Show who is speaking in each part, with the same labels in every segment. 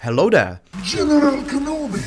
Speaker 1: Hello there!
Speaker 2: General Kenobi!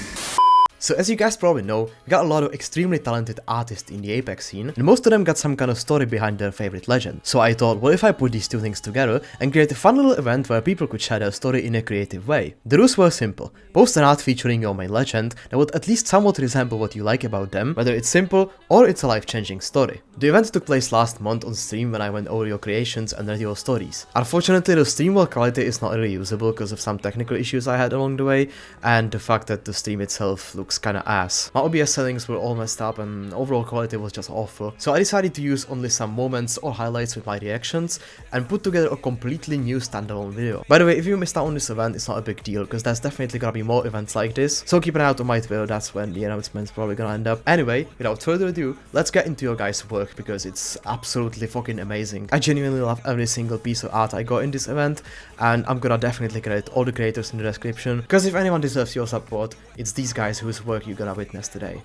Speaker 1: So as you guys probably know, we got a lot of extremely talented artists in the Apex scene, and most of them got some kind of story behind their favorite legend. So I thought, what if I put these two things together and create a fun little event where people could share their story in a creative way. The rules were simple. Post an art featuring your main legend that would at least somewhat resemble what you like about them, whether it's simple or it's a life-changing story. The event took place last month on stream when I went over your creations and read your stories. Unfortunately, the stream quality is not really usable because of some technical issues I had along the way, and the fact that the stream itself looks kinda ass. My OBS settings were all messed up and overall quality was just awful, so I decided to use only some moments or highlights with my reactions and put together a completely new standalone video. By the way, if you missed out on this event, it's not a big deal because there's definitely gonna be more events like this, so keep an eye out on my Twitter, that's when the announcement's probably gonna end up. Anyway, without further ado, let's get into your guys' work because it's absolutely fucking amazing. I genuinely love every single piece of art I got in this event, and I'm gonna definitely credit all the creators in the description, because if anyone deserves your support, it's these guys whose work you're gonna witness today.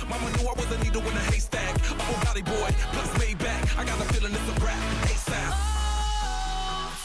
Speaker 3: Mama knew I was a needle in a haystack. Oh, body boy, plus way back. I got a feeling it's a rap. ASAP.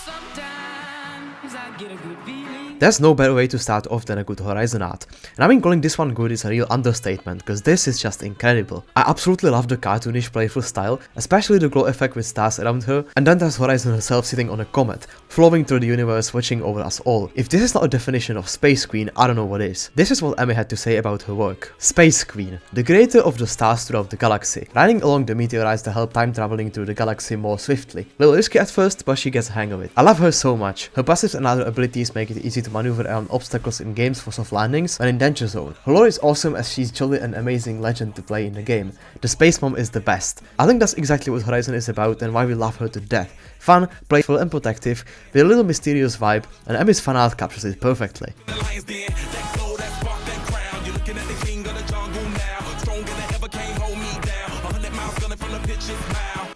Speaker 3: Sometimes I get a good feeling.
Speaker 1: There's no better way to start off than a good Horizon art, and I mean calling this one good is a real understatement, because this is just incredible. I absolutely love the cartoonish playful style, especially the glow effect with stars around her, and then there's Horizon herself sitting on a comet, flowing through the universe watching over us all. If this is not a definition of Space Queen, I don't know what is. This is what Emmy had to say about her work. Space Queen, the creator of the stars throughout the galaxy, riding along the meteorites to help time traveling through the galaxy more swiftly. Little risky at first, but she gets a hang of it. I love her so much. Her passives and other abilities make it easy to maneuver around obstacles in games for soft landings and in danger zone. Her lore is awesome as she's truly an amazing legend to play in the game. The Space Mom is the best. I think that's exactly what Horizon is about and why we love her to death. Fun, playful and protective, with a little mysterious vibe, and Emmy's fan art captures it perfectly.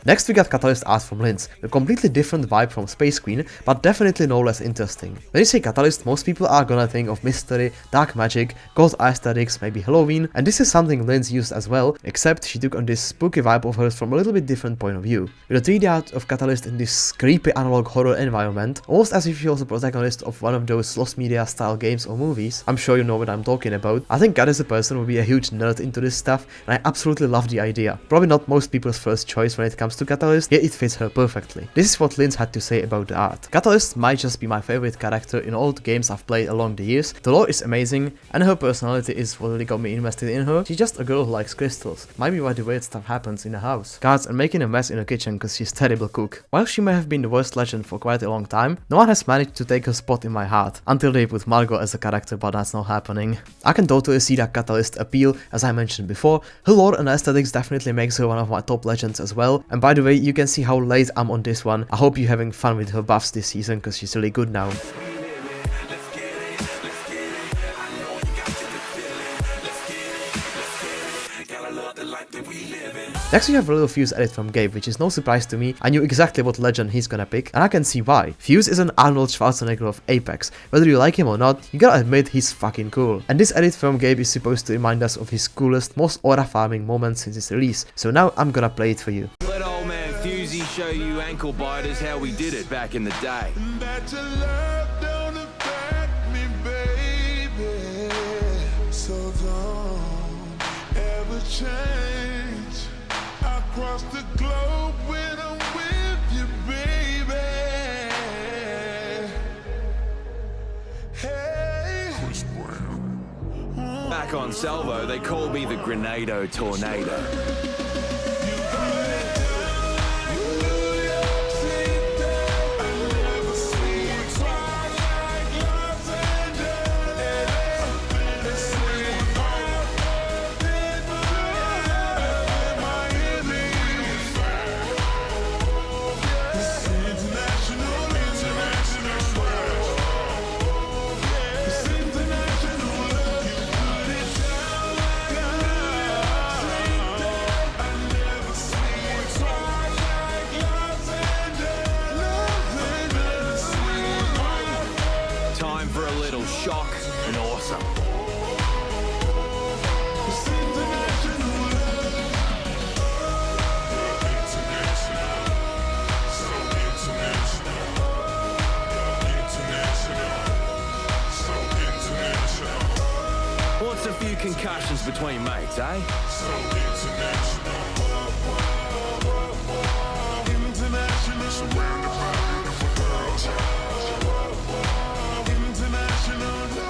Speaker 1: Next we got Catalyst art from Linz, a completely different vibe from Space Queen, but definitely no less interesting. When you say Catalyst, most people are gonna think of mystery, dark magic, goth aesthetics, maybe Halloween, and this is something Linz used as well, except she took on this spooky vibe of hers from a little bit different point of view. With the 3D art of Catalyst in this creepy analog horror environment, almost as if she was a protagonist of one of those lost media style games or movies. I'm sure you know what I'm talking about. I think God as a person would be a huge nerd into this stuff, and I absolutely love the idea. Probably not most people's first choice when it comes to Catalyst, yet it fits her perfectly. This is what Linz had to say about the art. Catalyst might just be my favorite character in all the games I've played along the years. The lore is amazing, and her personality is what really got me invested in her. She's just a girl who likes crystals. Might be why the weird stuff happens in the house. Guards and making a mess in her kitchen because she's a terrible cook. While she may have been the worst legend for quite a long time, no one has managed to take her spot in my heart. Until they put Margot as a character, but that's not happening. I can totally see that Catalyst appeal, as I mentioned before. Her lore and aesthetics definitely makes her one of my top legends as well, and by the way, you can see how late I'm on this one. I hope you're having fun with her buffs this season because she's really good now. Next we have a little Fuse edit from Gabe, which is no surprise to me. I knew exactly what legend he's gonna pick, and I can see why. Fuse is an Arnold Schwarzenegger of Apex. Whether you like him or not, you gotta admit he's fucking cool. And this edit from Gabe is supposed to remind us of his coolest, most aura-farming moments since his release, so now I'm gonna play it for you.
Speaker 4: Let old man Fusey show you ankle biters how we did it back in the day.
Speaker 2: Across the globe when I'm with you, baby. Hey. Chris Brown.
Speaker 4: Back on Salvo, they call me the Grenado Tornado. Time for a little shock and awesome.
Speaker 2: So
Speaker 4: concussions between mates, eh?
Speaker 2: International, surrounded by beautiful girls. International, no.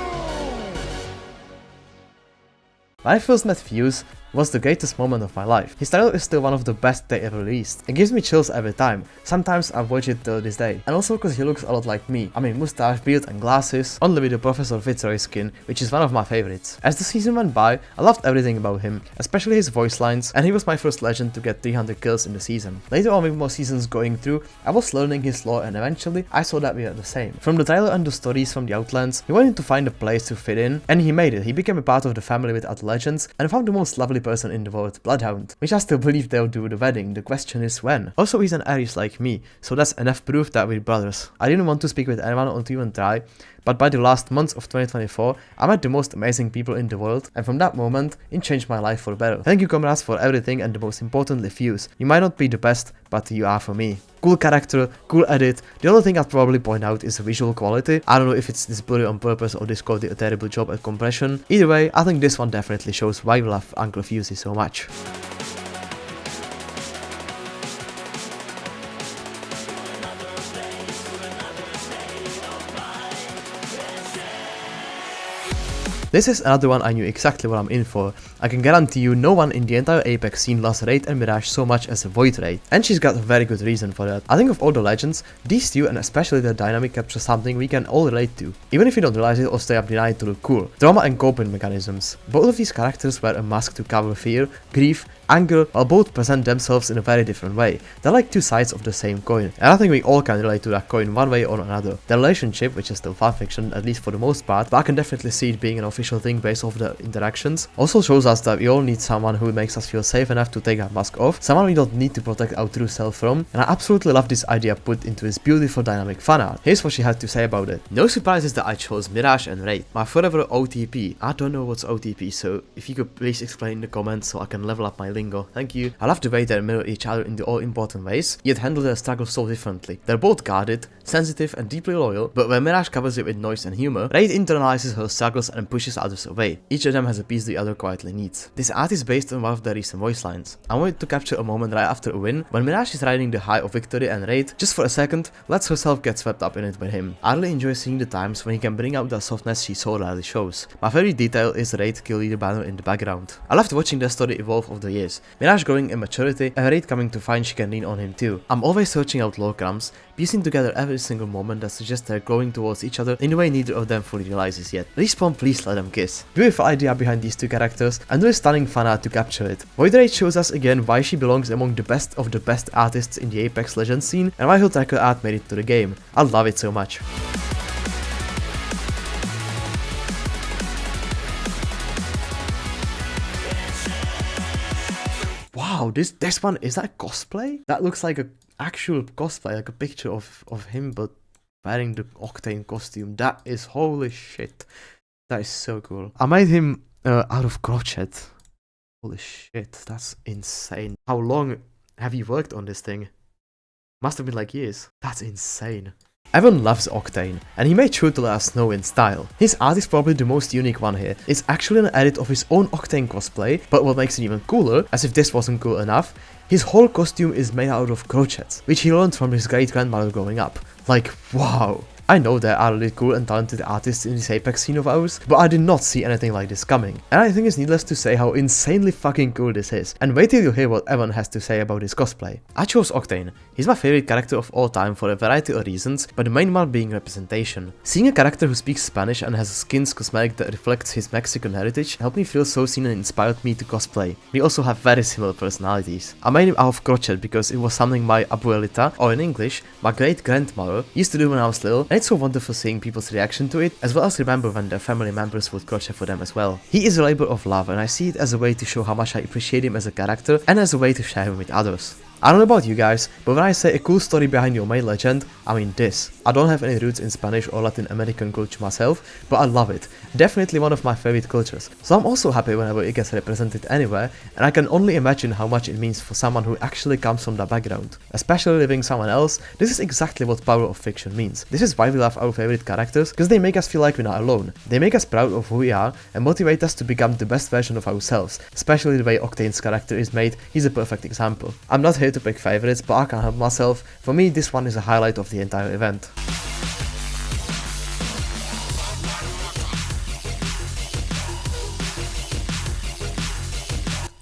Speaker 1: When I first met Fuse, it was the greatest moment of my life. His title is still one of the best they ever released. It gives me chills every time. Sometimes I watch it till this day. And also because he looks a lot like me. I mean, mustache, beard and glasses, only with the Professor Fitzroy skin, which is one of my favorites. As the season went by, I loved everything about him, especially his voice lines, and he was my first legend to get 300 kills in the season. Later on with more seasons going through, I was learning his lore and eventually I saw that we are the same. From the trailer and the stories from the Outlands, he wanted to find a place to fit in, and he made it. He became a part of the family with other legends, and found the most lovely person in the world, Bloodhound, which I still believe they'll do the wedding. The question is when. Also, he's an Aries like me, so that's enough proof that we're brothers. I didn't want to speak with anyone or to even try, but by the last months of 2024, I met the most amazing people in the world, and from that moment, it changed my life for better. Thank you, comrades, for everything, and the most importantly, Fuse. You might not be the best, but you are for me. Cool character, cool edit. The only thing I'd probably point out is the visual quality. I don't know if it's this blurry on purpose or Discord did a terrible job at compression. Either way, I think this one definitely shows why we love Uncle Fusey so much. This is another one I knew exactly what I'm in for. I can guarantee you no one in the entire Apex scene loves Raid and Mirage so much as Void Raid, and she's got a very good reason for that. I think of all the legends, these two and especially their dynamic capture something we can all relate to, even if you don't realize it or stay up denying it to look cool. Drama and coping mechanisms. Both of these characters wear a mask to cover fear, grief, anger, while both present themselves in a very different way. They're like two sides of the same coin, and I think we all can relate to that coin one way or another. Their relationship, which is still fanfiction, at least for the most part, but I can definitely see it being an official thing based off the interactions, also shows us that we all need someone who makes us feel safe enough to take our mask off, someone we don't need to protect our true self from, and I absolutely love this idea put into his beautiful dynamic fan art. Here's what she had to say about it. No surprises that I chose Mirage and Raid, my forever OTP. I don't know what's OTP, so if you could please explain in the comments so I can level up my lingo. Thank you. I love the way they mirror each other in the all important ways, yet handle their struggles so differently. They're both guarded, sensitive and deeply loyal, but when Mirage covers it with noise and humor, Raid internalizes her struggles and pushes others away. Each of them has a piece the other quietly needs. This art is based on one of their recent voice lines. I wanted to capture a moment right after a win, when Mirage is riding the high of victory and Raid, just for a second, lets herself get swept up in it with him. I really enjoy seeing the times when he can bring out that softness she so rarely shows. My favorite detail is Raid kill leader banner in the background. I loved watching their story evolve over the years. Mirage growing in maturity and Raid coming to find she can lean on him too. I'm always searching out lore crumbs, piecing together every single moment that suggests they're growing towards each other in a way neither of them fully realizes yet. Respawn, please let them kiss. Beautiful idea behind these two characters and really stunning fan art to capture it. Void Raid shows us again why she belongs among the best of the best artists in the Apex Legends scene and why her tracker art made it to the game. I love it so much. Wow, this one, is that cosplay? That looks like a actual cosplay, like a picture of him but wearing the Octane costume. That is holy shit. That is so cool. I made him out of crochet. Holy shit, that's insane. How long have you worked on this thing? Must have been like years. That's insane. Everyone loves Octane, and he made sure to let us know in style. His art is probably the most unique one here. It's actually an edit of his own Octane cosplay, but what makes it even cooler, as if this wasn't cool enough, his whole costume is made out of crochets, which he learned from his great-grandmother growing up. Like, wow. I know there are really cool and talented artists in this Apex scene of ours, but I did not see anything like this coming. And I think it's needless to say how insanely fucking cool this is. And wait till you hear what Evan has to say about his cosplay. I chose Octane. He's my favorite character of all time for a variety of reasons, but the main one being representation. Seeing a character who speaks Spanish and has a skin's cosmetic that reflects his Mexican heritage helped me feel so seen and inspired me to cosplay. We also have very similar personalities. I made him out of crochet because it was something my abuelita, or in English, my great-grandmother, used to do when I was little, and it's so wonderful seeing people's reaction to it, as well as remember when their family members would crochet for them as well. He is a labor of love, and I see it as a way to show how much I appreciate him as a character, and as a way to share him with others. I don't know about you guys, but when I say a cool story behind your main legend, I mean this. I don't have any roots in Spanish or Latin American culture myself, but I love it. Definitely one of my favorite cultures. So I'm also happy whenever it gets represented anywhere, and I can only imagine how much it means for someone who actually comes from that background. Especially living someone else, this is exactly what power of fiction means. This is why we love our favorite characters, because they make us feel like we're not alone. They make us proud of who we are and motivate us to become the best version of ourselves. Especially the way Octane's character is made, he's a perfect example. I'm not here to pick favorites, but I can't help myself. For me, this one is a highlight of the entire event.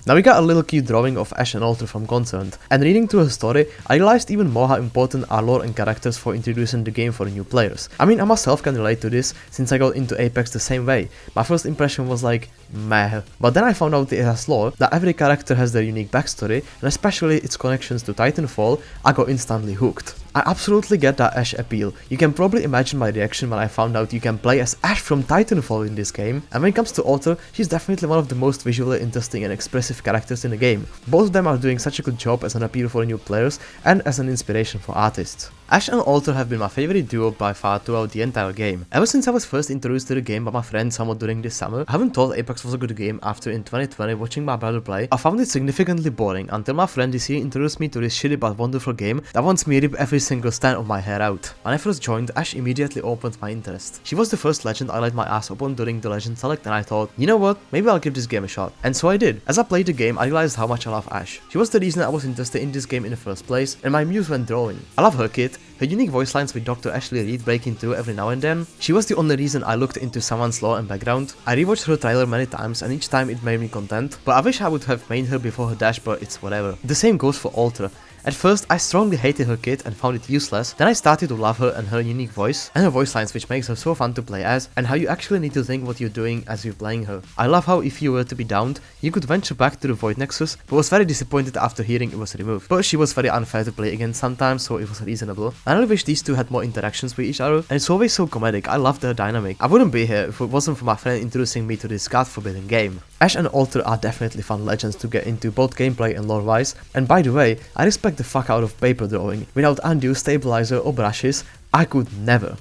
Speaker 1: Now we got a little cute drawing of Ash and Alter from Concerned, and reading through her story, I realized even more how important are lore and characters for introducing the game for new players. I mean, I myself can relate to this, since I got into Apex the same way. My first impression was like, meh. But then I found out it has lore, that every character has their unique backstory, and especially its connections to Titanfall, I got instantly hooked. I absolutely get that Ash appeal. You can probably imagine my reaction when I found out you can play as Ash from Titanfall in this game, and when it comes to Alter, she's definitely one of the most visually interesting and expressive characters in the game. Both of them are doing such a good job as an appeal for new players and as an inspiration for artists. Ash and Alter have been my favorite duo by far throughout the entire game. Ever since I was first introduced to the game by my friend somewhat during this summer, I haven't thought Apex was a good game after in 2020 watching my brother play. I found it significantly boring until my friend this year introduced me to this shitty but wonderful game that wants me to rip every single strand of my hair out. When I first joined, Ash immediately opened my interest. She was the first legend I laid my ass upon during the legend select, and I thought, you know what, maybe I'll give this game a shot. And so I did. As I played the game, I realized how much I love Ash. She was the reason I was interested in this game in the first place, and my muse when drawing. I love her kit, her unique voice lines with Dr. Ashley Reed breaking through every now and then. She was the only reason I looked into someone's lore and background. I rewatched her trailer many times and each time it made me content, but I wish I would have made her before her dash, but it's whatever. The same goes for Alter. At first, I strongly hated her kit and found it useless, then I started to love her and her unique voice, and her voice lines which makes her so fun to play as, and how you actually need to think what you're doing as you're playing her. I love how if you were to be downed, you could venture back to the Void Nexus, but was very disappointed after hearing it was removed. But she was very unfair to play against sometimes, so it was reasonable. I really wish these two had more interactions with each other, and it's always so comedic. I love their dynamic. I wouldn't be here if it wasn't for my friend introducing me to this god-forbidden game. Ash and Alter are definitely fun legends to get into both gameplay and lore-wise, and by the way, I respect the fuck out of paper drawing. Without undue stabilizer or brushes, I could never.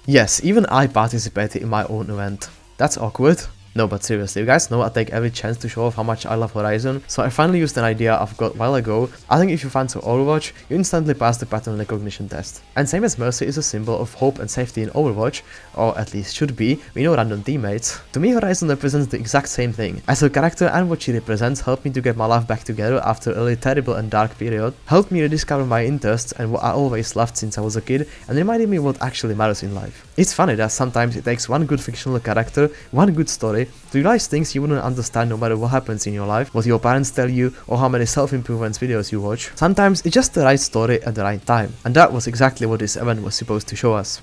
Speaker 1: Yes, even I participated in my own event. That's awkward. No, but seriously, you guys know I take every chance to show off how much I love Horizon, so I finally used an idea I've got a while ago. I think if you fancy Overwatch, you instantly pass the pattern recognition test. And same as Mercy is a symbol of hope and safety in Overwatch, or at least should be, we know random teammates. To me, Horizon represents the exact same thing, as her character and what she represents helped me to get my life back together after a really terrible and dark period, helped me rediscover my interests and what I always loved since I was a kid, and reminded me what actually matters in life. It's funny that sometimes it takes one good fictional character, one good story, to realize things you wouldn't understand no matter what happens in your life, what your parents tell you, or how many self-improvement videos you watch. Sometimes it's just the right story at the right time, and that was exactly what this event was supposed to show us.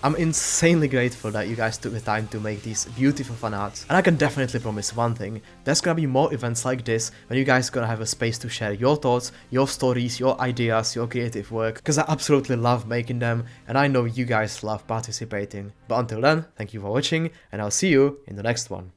Speaker 1: I'm insanely grateful that you guys took the time to make these beautiful fan arts, and I can definitely promise one thing, there's gonna be more events like this when you guys gonna have a space to share your thoughts, your stories, your ideas, your creative work, because I absolutely love making them, and I know you guys love participating. But until then, thank you for watching, and I'll see you in the next one.